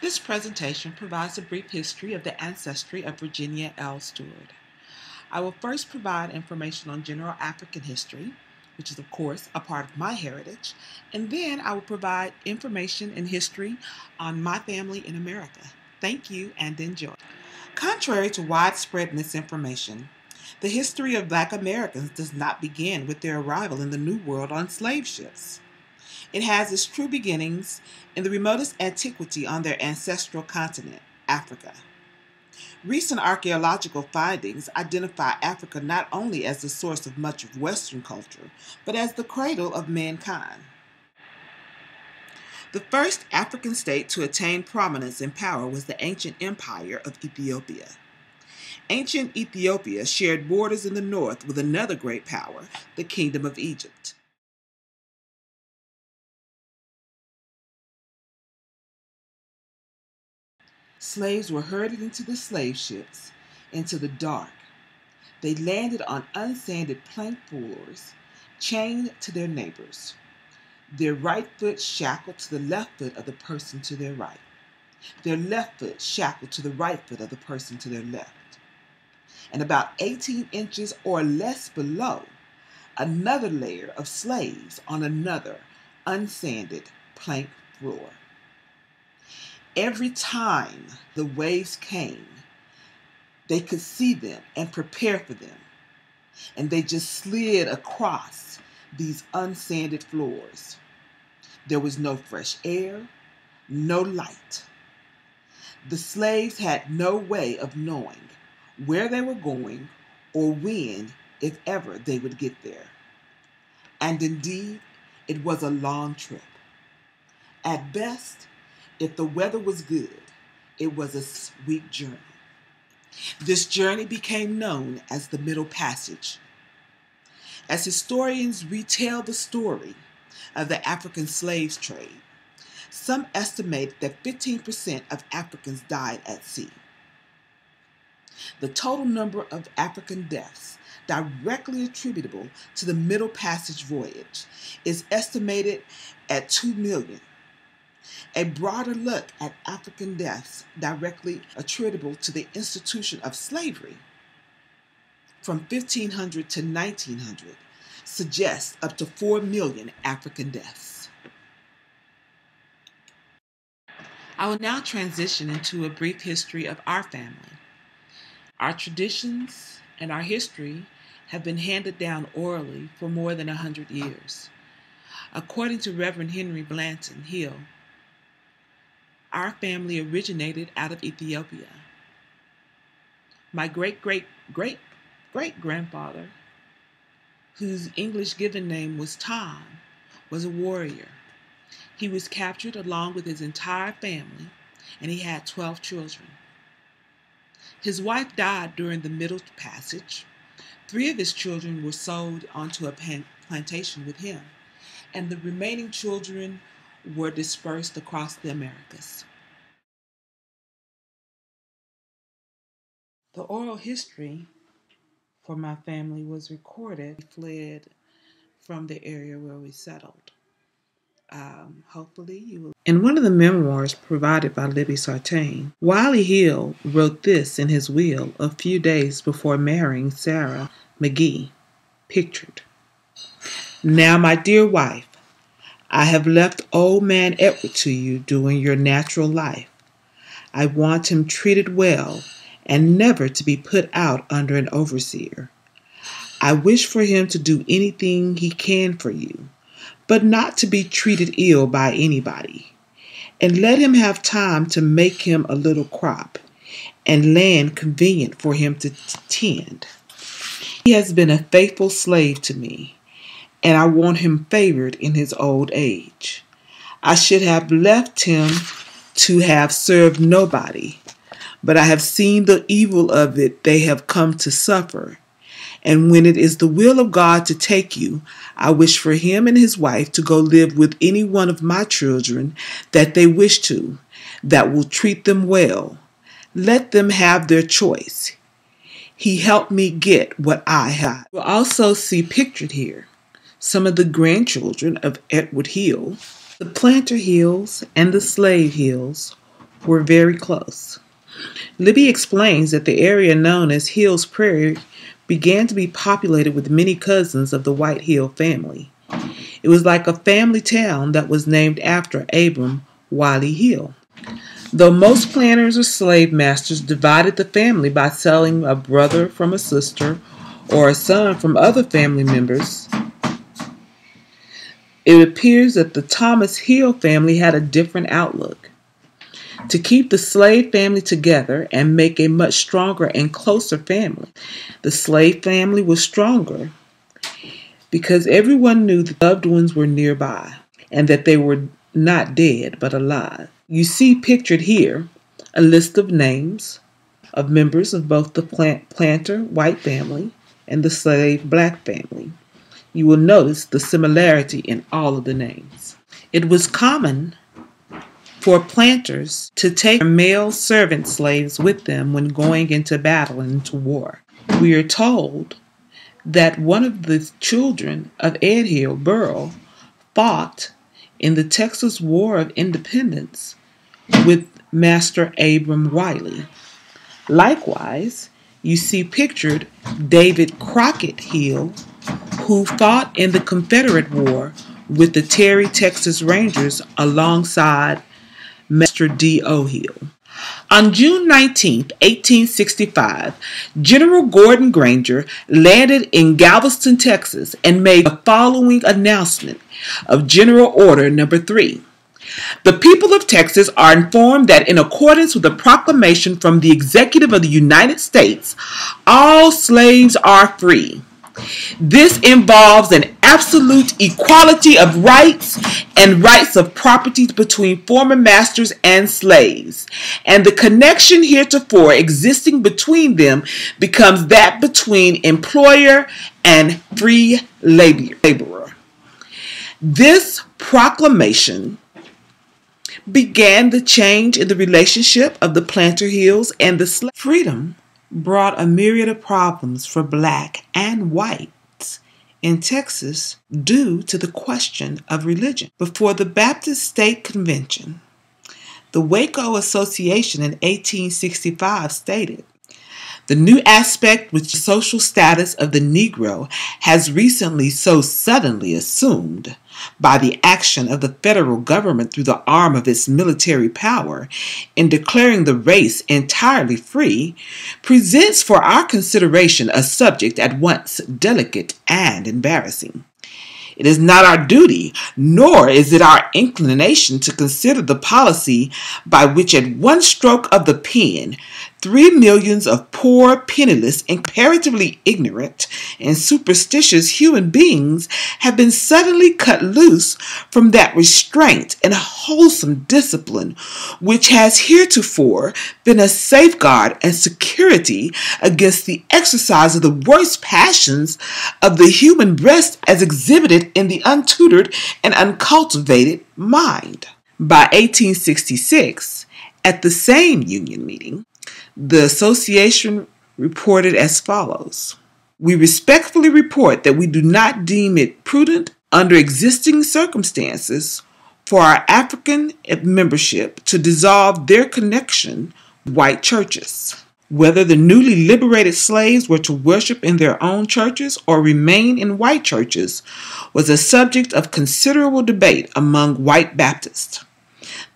This presentation provides a brief history of the ancestry of Virginia L. Stewart. I will first provide information on general African history, which is of course a part of my heritage, and then I will provide information and history on my family in America. Thank you and enjoy. Contrary to widespread misinformation, the history of Black Americans does not begin with their arrival in the New World on slave ships. It has its true beginnings in the remotest antiquity on their ancestral continent, Africa. Recent archaeological findings identify Africa not only as the source of much of Western culture, but as the cradle of mankind. The first African state to attain prominence and power was the ancient empire of Ethiopia. Ancient Ethiopia shared borders in the north with another great power, the Kingdom of Egypt. Slaves were herded into the slave ships, into the dark. They landed on unsanded plank floors, chained to their neighbors, their right foot shackled to the left foot of the person to their right, their left foot shackled to the right foot of the person to their left, and about 18 inches or less below, another layer of slaves on another unsanded plank floor. Every time the waves came, they could see them and prepare for them. And they just slid across these unsanded floors. There was no fresh air, no light. The slaves had no way of knowing where they were going or when, if ever, they would get there. And indeed, it was a long trip. At best, if the weather was good, it was a week journey. This journey became known as the Middle Passage. As historians retell the story of the African slave trade, some estimate that 15% of Africans died at sea. The total number of African deaths directly attributable to the Middle Passage voyage is estimated at 2 million. A broader look at African deaths directly attributable to the institution of slavery from 1500 to 1900 suggests up to 4 million African deaths. I will now transition into a brief history of our family. Our traditions and our history have been handed down orally for more than 100 years. According to Reverend Henry Blanton Hill, our family originated out of Ethiopia. My great-great-great-great-grandfather, whose English given name was Tom, was a warrior. He was captured along with his entire family, and he had 12 children. His wife died during the Middle Passage. 3 of his children were sold onto a plantation with him, and the remaining children were dispersed across the Americas. The oral history for my family was recorded. We fled from the area where we settled. Hopefully you will. In one of the memoirs provided by Libby Sartain, Wiley Hill wrote this in his will a few days before marrying Sarah McGee, pictured. Now, my dear wife, I have left old man Edward to you during your natural life. I want him treated well and never to be put out under an overseer. I wish for him to do anything he can for you, but not to be treated ill by anybody. And let him have time to make him a little crop and land convenient for him to tend. He has been a faithful slave to me, and I want him favored in his old age. I should have left him to have served nobody, but I have seen the evil of it they have come to suffer. And when it is the will of God to take you, I wish for him and his wife to go live with any one of my children that they wish to, that will treat them well. Let them have their choice. He helped me get what I had. You'll also see pictured here some of the grandchildren of Edward Hill, the planter Hills and the slave Hills, were very close. Libby explains that the area known as Hill's Prairie began to be populated with many cousins of the White Hill family. It was like a family town that was named after Abram Wiley Hill. Though most planters or slave masters divided the family by selling a brother from a sister or a son from other family members, it appears that the Thomas Hill family had a different outlook. To keep the slave family together and make a much stronger and closer family, the slave family was stronger because everyone knew the loved ones were nearby and that they were not dead but alive. You see pictured here a list of names of members of both the planter white family and the slave black family. You will notice the similarity in all of the names. It was common for planters to take their male servant slaves with them when going into battle and into war. We are told that one of the children of Ed Hill, Burl, fought in the Texas War of Independence with Master Abram Wiley. Likewise, you see pictured David Crockett Hill, who fought in the Confederate War with the Terry, Texas Rangers alongside Master D.O. Hill. On June 19, 1865, General Gordon Granger landed in Galveston, Texas, and made the following announcement of General Order No. 3. The people of Texas are informed that in accordance with a proclamation from the Executive of the United States, all slaves are free. This involves an absolute equality of rights and rights of property between former masters and slaves, and the connection heretofore existing between them becomes that between employer and free laborer. This proclamation began the change in the relationship of the planter hills and the slave. Freedom brought a myriad of problems for black and whites in Texas due to the question of religion. Before the Baptist State Convention, the Waco Association in 1865 stated, "The new aspect which the social status of the Negro has recently so suddenly assumed by the action of the federal government through the arm of its military power in declaring the race entirely free, presents for our consideration a subject at once delicate and embarrassing. It is not our duty, nor is it our inclination to consider the policy by which at one stroke of the pen 3 millions of poor, penniless, and comparatively ignorant and superstitious human beings have been suddenly cut loose from that restraint and wholesome discipline which has heretofore been a safeguard and security against the exercise of the worst passions of the human breast as exhibited in the untutored and uncultivated mind." By 1866, at the same union meeting, the association reported as follows: "We respectfully report that we do not deem it prudent under existing circumstances for our African membership to dissolve their connection with white churches. Whether the newly liberated slaves were to worship in their own churches or remain in white churches was a subject of considerable debate among white Baptists.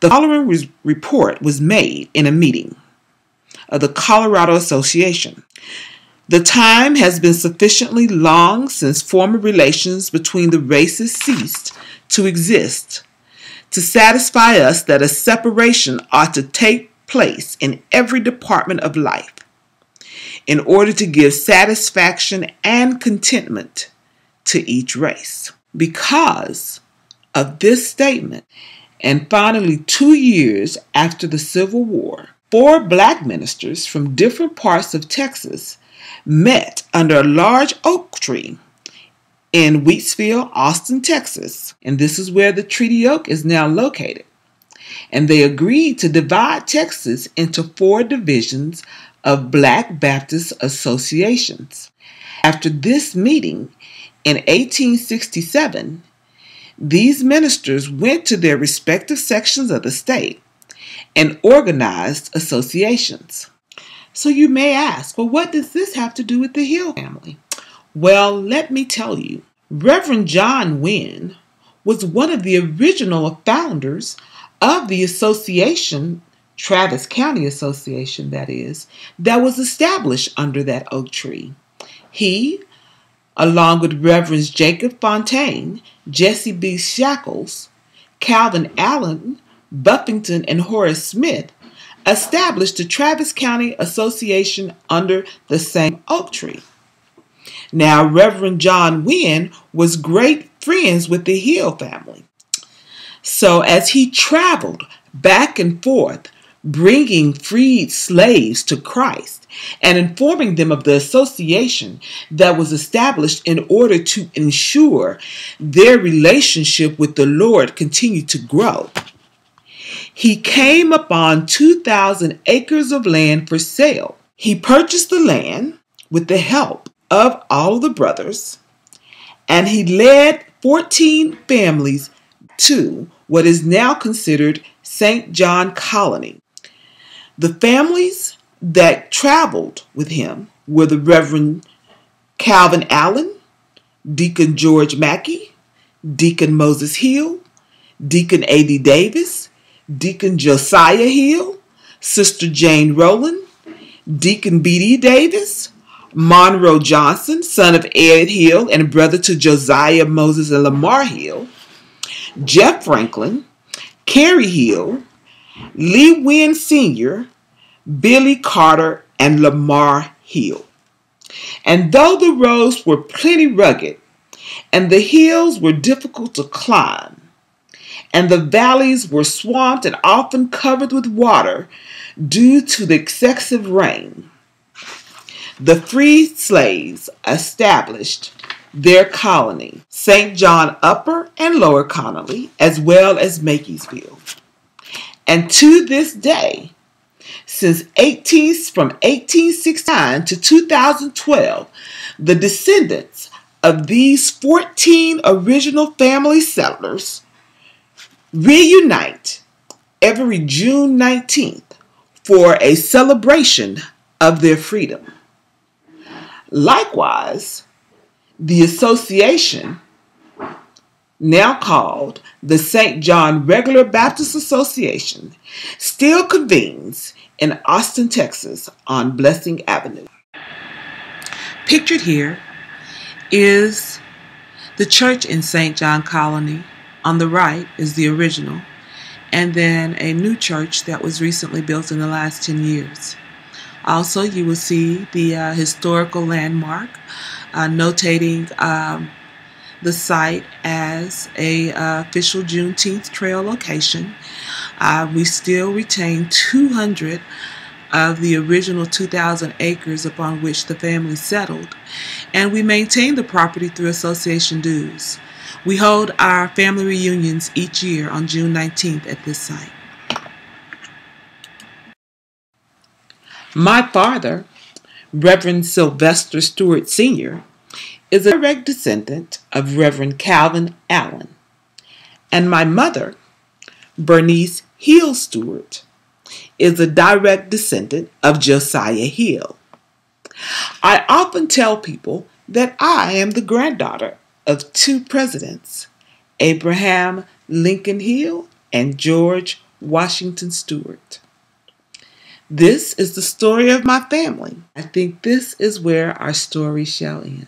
The following report was made in a meeting of the Colorado Association. The time has been sufficiently long since former relations between the races ceased to exist to satisfy us that a separation ought to take place in every department of life in order to give satisfaction and contentment to each race." Because of this statement, and finally 2 years after the Civil War, 4 black ministers from different parts of Texas met under a large oak tree in Wheatsville, Austin, Texas, and this is where the Treaty Oak is now located. And they agreed to divide Texas into 4 divisions of Black Baptist associations. After this meeting in 1867, these ministers went to their respective sections of the state and organized associations. So you may ask, well, what does this have to do with the Hill family? Well, let me tell you. Reverend John Wynne was one of the original founders of the association, Travis County Association, that was established under that oak tree. He, along with Reverends Jacob Fontaine, Jesse B. Shackles, Calvin Allen, Buffington, and Horace Smith, established the Travis County Association under the same oak tree. Now, Reverend John Wynne was great friends with the Hill family. So as he traveled back and forth, bringing freed slaves to Christ and informing them of the association that was established in order to ensure their relationship with the Lord continued to grow, he came upon 2,000 acres of land for sale. He purchased the land with the help of all the brothers, and he led 14 families to what is now considered St. John Colony. The families that traveled with him were the Reverend Calvin Allen, Deacon George Mackey, Deacon Moses Hill, Deacon A.D. Davis, Deacon Josiah Hill, Sister Jane Rowland, Deacon B.D. Davis, Monroe Johnson, son of Ed Hill and brother to Josiah Moses and Lamar Hill, Jeff Franklin, Carrie Hill, Lee Wynne Sr., Billy Carter, and Lamar Hill. And though the roads were plenty rugged, and the hills were difficult to climb, and the valleys were swamped and often covered with water due to the excessive rain, the freed slaves established their colony, St. John Upper and Lower Connolly, as well as Makeysville. And to this day, from 1869 to 2012, the descendants of these 14 original family settlers reunite every June 19th for a celebration of their freedom. Likewise, the association, now called the St. John Regular Baptist Association, still convenes in Austin, Texas on Blessing Avenue. Pictured here is the church in St. John Colony. On the right is the original, and then a new church that was recently built in the last 10 years. Also, you will see the historical landmark notating the site as a official Juneteenth trail location. We still retain 200 of the original 2,000 acres upon which the family settled, and we maintain the property through association dues. We hold our family reunions each year on June 19th at this site. My father, Reverend Sylvester Stewart Sr., is a direct descendant of Reverend Calvin Allen, and my mother, Bernice Hill Stewart, is a direct descendant of Josiah Hill. I often tell people that I am the granddaughter of two presidents, Abraham Lincoln Hill and George Washington Stewart. This is the story of my family. I think this is where our story shall end.